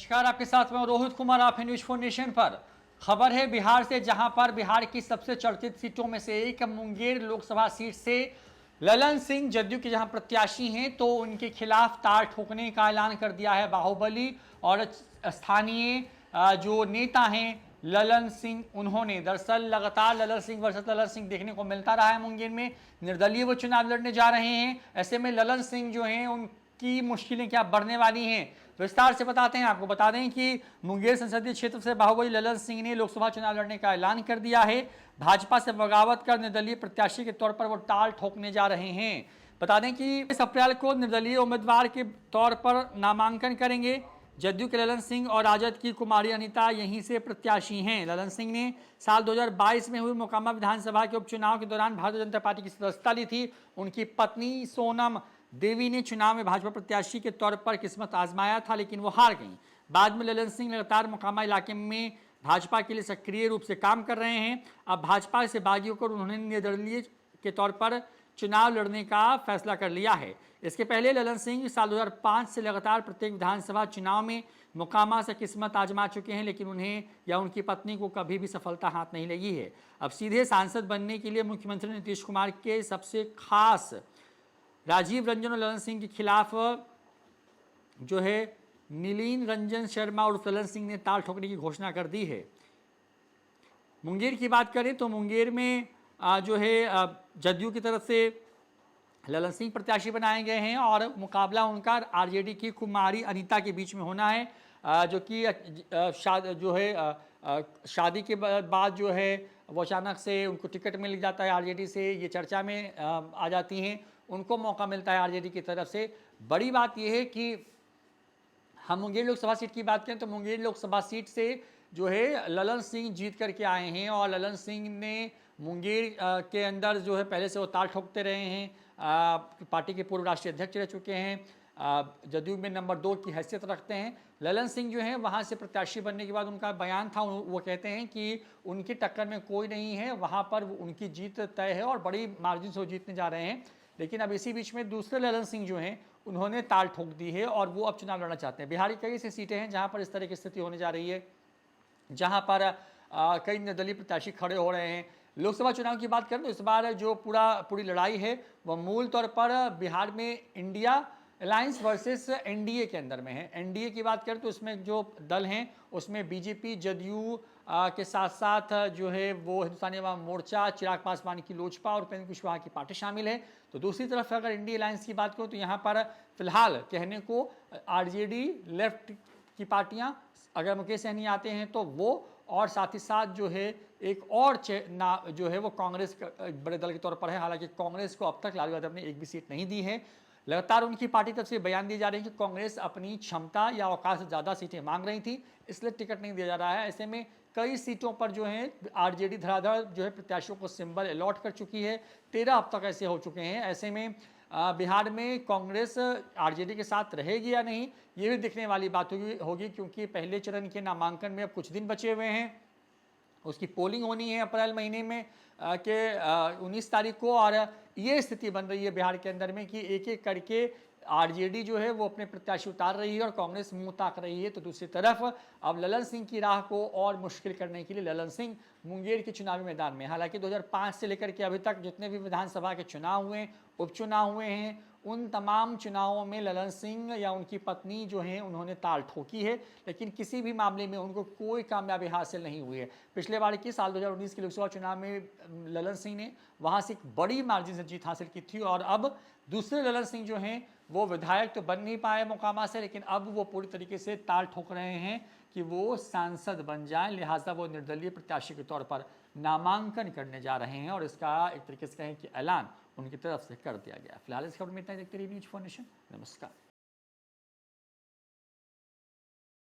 नमस्कार, आपके साथ मैं रोहित कुमार। आप हैं न्यूज फोर नेशन पर। खबर है बिहार से, जहां पर बिहार की सबसे चर्चित सीटों में से एक मुंगेर लोकसभा सीट से ललन सिंह जदयू के जहां प्रत्याशी हैं, तो उनके खिलाफ तार ठोकने का ऐलान कर दिया है बाहुबली और स्थानीय जो नेता हैं ललन सिंह। उन्होंने दरअसल लगातार ललन सिंह वर्सेस ललन सिंह देखने को मिलता रहा है। मुंगेर में निर्दलीय वो चुनाव लड़ने जा रहे हैं। ऐसे में ललन सिंह जो हैं उनकी मुश्किलें क्या बढ़ने वाली हैं, विस्तार से बताते हैं आपको। बता दें कि मुंगेर संसदीय क्षेत्र से बाहुबली ललन सिंह ने लोकसभा चुनाव लड़ने का ऐलान कर दिया है। भाजपा से बगावत कर निर्दलीय प्रत्याशी के तौर पर वो ताल ठोकने जा रहे हैं। बता दें कि इस अप्रैल को निर्दलीय उम्मीदवार के तौर पर नामांकन करेंगे। जदयू के ललन सिंह और राजद की कुमारी अनीता यहीं से प्रत्याशी हैं। ललन सिंह ने साल 2022 में हुई मोकामा विधानसभा के उपचुनाव के दौरान भारतीय जनता पार्टी की सदस्यता ली थी। उनकी पत्नी सोनम देवी ने चुनाव में भाजपा प्रत्याशी के तौर पर किस्मत आजमाया था, लेकिन वो हार गईं। बाद में ललन सिंह लगातार मोकामा इलाके में भाजपा के लिए सक्रिय रूप से काम कर रहे हैं। अब भाजपा से बागी होकर उन्होंने निर्दलीय के तौर पर चुनाव लड़ने का फैसला कर लिया है। इसके पहले ललन सिंह साल 2005 से लगातार प्रत्येक विधानसभा चुनाव में मोकामा से किस्मत आजमा चुके हैं, लेकिन उन्हें या उनकी पत्नी को कभी भी सफलता हाथ नहीं लगी है। अब सीधे सांसद बनने के लिए मुख्यमंत्री नीतीश कुमार के सबसे खास राजीव रंजन और ललन सिंह के खिलाफ जो है नीलीन रंजन शर्मा और ललन सिंह ने ताल ठोकने की घोषणा कर दी है। मुंगेर की बात करें तो मुंगेर में जो है जदयू की तरफ से ललन सिंह प्रत्याशी बनाए गए हैं और मुकाबला उनका आरजेडी की कुमारी अनीता के बीच में होना है, जो कि शादी के बाद जो है वो अचानक से उनको टिकट मिल जाता है आरजेडी से, ये चर्चा में आ जाती हैं। उनको मौका मिलता है आरजेडी की तरफ से। बड़ी बात यह है कि हम मुंगेर लोकसभा सीट की बात करें तो मुंगेर लोकसभा सीट से जो है ललन सिंह जीत करके आए हैं और ललन सिंह ने मुंगेर के अंदर जो है पहले से वो ताल ठोकते रहे हैं। पार्टी के पूर्व राष्ट्रीय अध्यक्ष रह चुके हैं, जदयू में नंबर 2 की हैसियत रखते हैं। ललन सिंह जो हैं वहाँ से प्रत्याशी बनने के बाद उनका बयान था, वो कहते हैं कि उनकी टक्कर में कोई नहीं है, वहाँ पर उनकी जीत तय है और बड़ी मार्जिन से वो जीतने जा रहे हैं। लेकिन अब इसी बीच में दूसरे ललन सिंह जो हैं उन्होंने ताल ठोक दी है और वो अब चुनाव लड़ना चाहते हैं। बिहार की कई ऐसी सीटें हैं जहाँ पर इस तरह की स्थिति होने जा रही है, जहाँ पर कई निर्दलीय प्रत्याशी खड़े हो रहे हैं। लोकसभा चुनाव की बात करें तो इस बार जो पूरी लड़ाई है वह मूल तौर पर बिहार में इंडिया अलायंस वर्सेस एनडीए के अंदर में है। एनडीए की बात करें तो इसमें जो दल हैं उसमें बीजेपी, जदयू के साथ साथ जो है वो हिंदुस्तानी अवाम मोर्चा, चिराग पासवान की लोजपा और उपेंद्र कुशवाहा की पार्टी शामिल है। तो दूसरी तरफ अगर इंडिया अलायंस की बात करूँ तो यहाँ पर फिलहाल कहने को आरजेडी, लेफ्ट की पार्टियाँ, अगर मुकेश सहनी आते हैं तो वो, और साथ ही साथ जो है एक और जो है वो कांग्रेस बड़े दल के तौर पर है। हालांकि कांग्रेस को अब तक लालू यादव ने एक भी सीट नहीं दी है। लगातार उनकी पार्टी तरफ से बयान दिए जा रहे हैं कि कांग्रेस अपनी क्षमता या औकात से ज़्यादा सीटें मांग रही थी, इसलिए टिकट नहीं दिया जा रहा है। ऐसे में कई सीटों पर जो है आरजेडी धड़ाधड़ जो है प्रत्याशियों को सिंबल अलॉट कर चुकी है। 13 अब तक ऐसे हो चुके हैं। ऐसे में बिहार में कांग्रेस आरजेडी के साथ रहेगी या नहीं, ये भी दिखने वाली बात होगी, क्योंकि पहले चरण के नामांकन में अब कुछ दिन बचे हुए हैं। उसकी पोलिंग होनी है अप्रैल महीने में के 19 तारीख को, और ये स्थिति बन रही है बिहार के अंदर में कि एक एक करके आरजेडी जो है वो अपने प्रत्याशी उतार रही है और कांग्रेस मुंह ताक रही है। तो दूसरी तरफ अब ललन सिंह की राह को और मुश्किल करने के लिए ललन सिंह मुंगेर के चुनावी मैदान में, हालांकि 2005 से लेकर के अभी तक जितने भी विधानसभा के चुनाव हुए, उपचुनाव हुए हैं, उन तमाम चुनावों में ललन सिंह या उनकी पत्नी जो हैं उन्होंने ताल ठोकी है, लेकिन किसी भी मामले में उनको कोई कामयाबी हासिल नहीं हुई है। पिछले बार की साल 2019 के लोकसभा चुनाव में ललन सिंह ने वहाँ से एक बड़ी मार्जिन से जीत हासिल की थी और अब दूसरे ललन सिंह जो हैं वो विधायक तो बन नहीं पाए मोकामा से, लेकिन अब वो पूरी तरीके से ताल ठोक रहे हैं कि वो सांसद बन जाएं। लिहाजा वो निर्दलीय प्रत्याशी के तौर पर नामांकन करने जा रहे हैं और इसका एक तरीके से कहें कि ऐलान उनकी तरफ से कर दिया गया। फिलहाल इस खबर में इतना ही। देखते रहिए न्यूज फोर नेशन। नमस्कार।